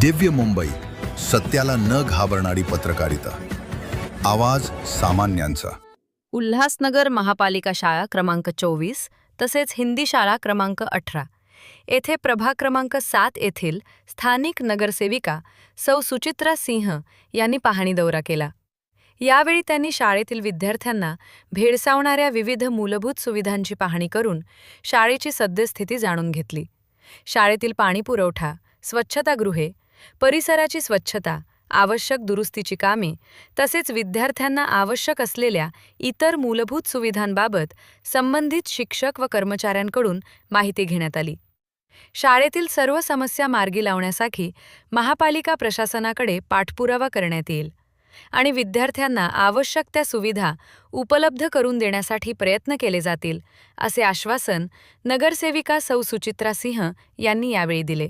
दिव्य मुंबई, सत्याला न घाबरणारी पत्रकारिता. आवाज सामान्यांचा. उल्हासनगर महापालिका शाळा क्रमांक 24 तसेच हिंदी शाळा क्रमांक 18 येथे प्रभाग क्रमांक 7 येथील स्थानिक नगरसेविका सौ सुचित्रा सिंह यांनी पाहणी दौरा केला. यावेळी त्यांनी शाळेतील विद्यार्थ्यांना भेडसावणाऱ्या विविध मूलभूत सुविधांची पाहणी करून शाळेची सद्यस्थिती जाणून घेतली. शाळेतील पाणीपुरवठा, स्वच्छतागृहे, परिसराची स्वच्छता, आवश्यक दुरुस्तीची कामे तसेच विद्यार्थ्यांना आवश्यक असलेल्या इतर मूलभूत सुविधांबाबत संबंधित शिक्षक व कर्मचाऱ्यांकडून माहिती घेण्यात आली. शाळेतील सर्व समस्या मार्गी लावण्यासाठी महापालिका प्रशासनाकडे पाठपुरावा करण्यात येईल आणि विद्यार्थ्यांना आवश्यक त्या सुविधा उपलब्ध करून देण्यासाठी प्रयत्न केले जातील, असे आश्वासन नगरसेविका सौ सुचित्रा सिंह यांनी यावेळी दिले.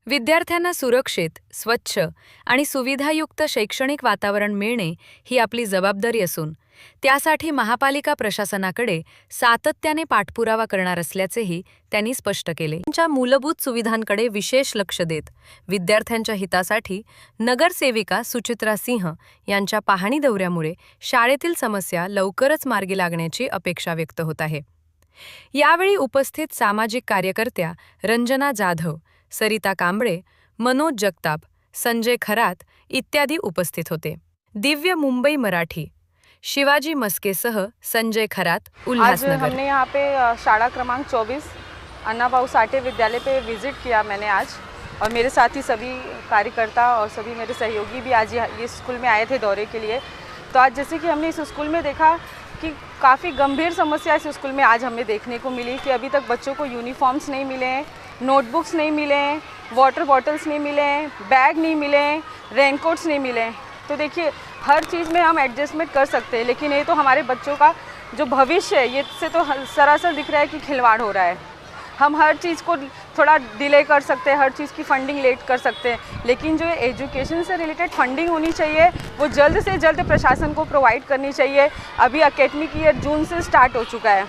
विद्यार्थ्यांना सुरक्षित, स्वच्छ आणि सुविधायुक्त शैक्षणिक वातावरण मिळणे ही आपली जबाबदारी असून त्यासाठी महापालिका प्रशासनाकडे सातत्याने पाठपुरावा करणार असल्याचेही त्यांनी स्पष्ट केले. त्यांच्या मूलभूत सुविधांकडे विशेष लक्ष देत विद्यार्थ्यांच्या हितासाठी नगरसेविका सुचित्रा सिंह यांच्या पाहणी दौऱ्यामुळे शाळेतील समस्या लवकरच मार्गी लागण्याची अपेक्षा व्यक्त होत आहे. यावेळी उपस्थित सामाजिक कार्यकर्त्या रंजना जाधव, सरिता कांबळे, मनोज जगताप, संजय खरात इत्यादी उपस्थित होते. दिव्य मुंबई मराठी, शिवाजी मस्केसह संजय खरात, उल्हासनगर. आज हमने यहाँ पे शाला क्रमांक 24 अन्ना भाऊ साठे विद्यालय पे विजिट किया मैंने आज, और मेरे साथ ही सभी कार्यकर्ता और सभी मेरे सहयोगी भी आज ये स्कूल में आए थे दौरे के लिए. तो आज जैसे कि हमने इस स्कूल में देखा कि काफ़ी गंभीर समस्या इस स्कूल में आज हमें देखने को मिली कि अभी तक बच्चों को यूनिफॉर्म्स नहीं मिले हैं, नोटबुक्स नहीं मिले हैं, वाटर बॉटल्स नहीं मिले हैं, बैग नहीं मिले हैं, रेनकोट्स नहीं मिले हैं. तो देखिए, हर चीज़ में हम एडजस्टमेंट कर सकते हैं, लेकिन ये तो हमारे बच्चों का जो भविष्य है ये से तो सरासर दिख रहा है कि खिलवाड़ हो रहा है. हम हर चीज़ को थोड़ा डिले कर सकते हैं, हर चीज़ की फंडिंग लेट कर सकते हैं, लेकिन जो एजुकेशन से रिलेटेड फंडिंग होनी चाहिए वो जल्द से जल्द प्रशासन को प्रोवाइड करनी चाहिए. अभी एकेडमिक ईयर जून से स्टार्ट हो चुका है,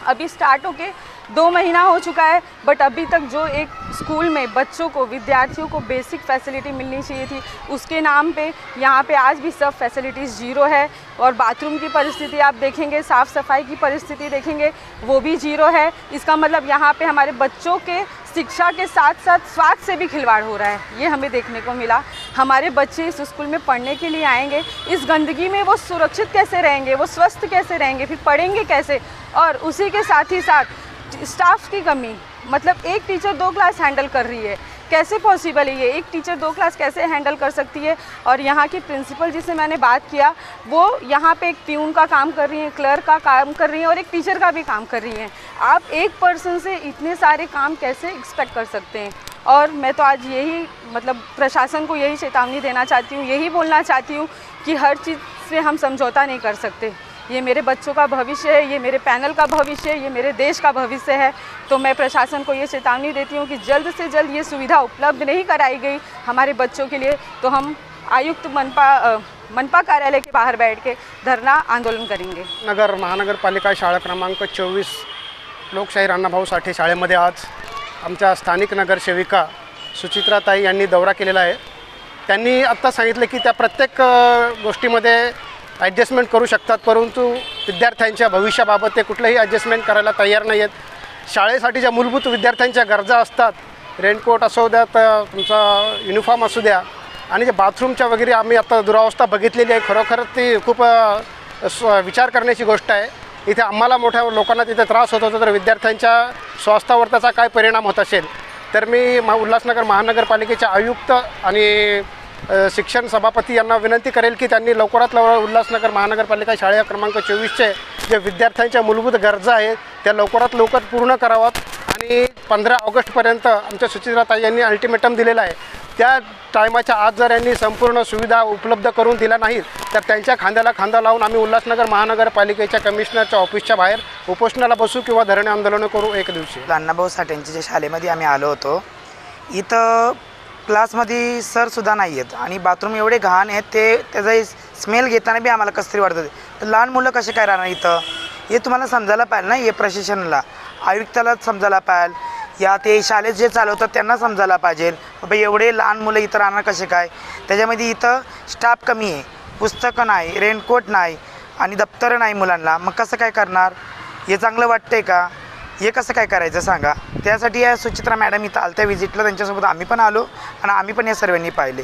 अभी स्टार्ट होके 2 महीना हो चुका है, बट अभी तक जो एक स्कूल में बच्चों को, विद्यार्थियों को बेसिक फैसिलिटी मिलनी चाहिए थी, उसके नाम पे यहाँ पे आज भी सब फैसिलिटीज़ जीरो है. और बाथरूम की परिस्थिति आप देखेंगे, साफ़ सफाई की परिस्थिति देखेंगे, वो भी जीरो है. इसका मतलब यहाँ पे हमारे बच्चों के शिक्षा के साथ साथ स्वास्थ्य से भी खिलवाड़ हो रहा है, ये हमें देखने को मिला. हमारे बच्चे इस स्कूल में पढ़ने के लिए आएंगे, इस गंदगी में वो सुरक्षित कैसे रहेंगे, वो स्वस्थ कैसे रहेंगे, फिर पढ़ेंगे कैसे. और उसी के साथ ही साथ स्टाफ की कमी, मतलब एक टीचर 2 क्लास हैंडल कर रही है, कैसे पॉसिबल है ये? एक टीचर 2 क्लास कैसे हैंडल कर सकती है? और यहाँ की प्रिंसिपल जिससे मैंने बात किया, वो यहाँ पे एक प्यून का काम कर रही हैं, क्लर्क का काम कर रही हैं और एक टीचर का भी काम कर रही हैं. आप एक पर्सन से इतने सारे काम कैसे एक्सपेक्ट कर सकते हैं? और मैं तो आज यही, मतलब प्रशासन को यही चेतावनी देना चाहती हूँ, यही बोलना चाहती हूँ कि हर चीज़ से हम समझौता नहीं कर सकते. ये मेरे बच्चों का भविष्य है, ये मेरे पैनल का भविष्य है, ये मेरे देश का भविष्य है. तो मैं प्रशासन को ये चेतावनी देती हूँ कि जल्द से जल्द ये सुविधा उपलब्ध नहीं कराई गई हमारे बच्चों के लिए तो हम आयुक्त मनपा कार्यालय के बाहर बैठ के धरना आंदोलन करेंगे. नगर महानगरपालिका शाळा क्रमांक 24 लोकशाहीर अण्णाभाऊ साठे शाळेमध्ये आज आमच्या स्थानिक नगरसेविका सुचित्राताई यांनी दौरा केलेला आहे. त्यांनी आत्ता सांगितलं की त्या प्रत्येक गोष्टीमध्ये ॲडजस्टमेंट करू शकतात, परंतु विद्यार्थ्यांच्या भविष्याबाबत ते कुठलंही ॲडजस्टमेंट करायला तयार नाही आहेत. शाळेसाठी मूलभूत विद्यार्थ्यांच्या गरजा असतात, रेनकोट असू द्या, तर तुमचा युनिफॉर्म असू द्या, आणि जे बाथरूमच्या वगैरे आम्ही आता दुरावस्था बघितलेली आहे, खरोखर ती खूप विचार करण्याची गोष्ट आहे. इथे आम्हाला मोठ्या लोकांना तिथे त्रास होत होता, तर विद्यार्थ्यांच्या स्वास्थ्यावर त्याचा काय परिणाम होत असेल. तर मी उल्हासनगर महानगरपालिकेचे आयुक्त आणि शिक्षण सभापती यांना विनंती करेल की त्यांनी लवकरात लवकर उल्हासनगर महानगरपालिका शाळा क्रमांक 24चे जे विद्यार्थ्यांच्या मूलभूत गरजा आहेत त्या लवकरात लवकर पूर्ण कराव्यात. आणि 15 ऑगस्टपर्यंत आमच्या सुचित्राताई यांनी अल्टिमेटम दिलेला आहे. त्या टायमाच्या आज जर यांनी संपूर्ण सुविधा उपलब्ध करून दिल्या नाहीत तर त्यांच्या खांद्याला खांदा लावून आम्ही उल्हासनगर महानगरपालिकेच्या कमिशनरच्या ऑफिसच्या बाहेर उपोषणाला बसू किंवा धरणे आंदोलन करू. एक दिवशी अण्णाभाऊ साठेंच्या ज्या शाळेमध्ये आम्ही आलो होतो, इथं क्लासमध्ये सरसुद्धा नाही आहेत आणि बाथरूम एवढे घाण आहेत, ते त्याचा स्मेल घेताना बी आम्हाला कसं तरी वाटतं. तर लहान मुलं कसे काय राहणार इथं, हे तुम्हाला समजायला पाहिजे ना. हे प्रशासनाला, आयुक्ताला समजायला पाहिजे, या ते शाळेत जे चालवतात त्यांना समजायला पाहिजे बाबा एवढे लहान मुलं इथं राहणार कसे काय. त्याच्यामध्ये इथं स्टाफ कमी आहे, पुस्तकं नाही, रेनकोट नाही आणि दप्तरं नाही मुलांना, मग कसं काय करणार. हे चांगलं वाटतंय का. हे कसं काय करायचं सांगा. त्यासाठी या सुचित्रा मॅडम इथं आल्या त्या व्हिजिटला, त्यांच्यासोबत आम्ही पण आलो आणि आम्ही पण या सर्वांनी पाहिले.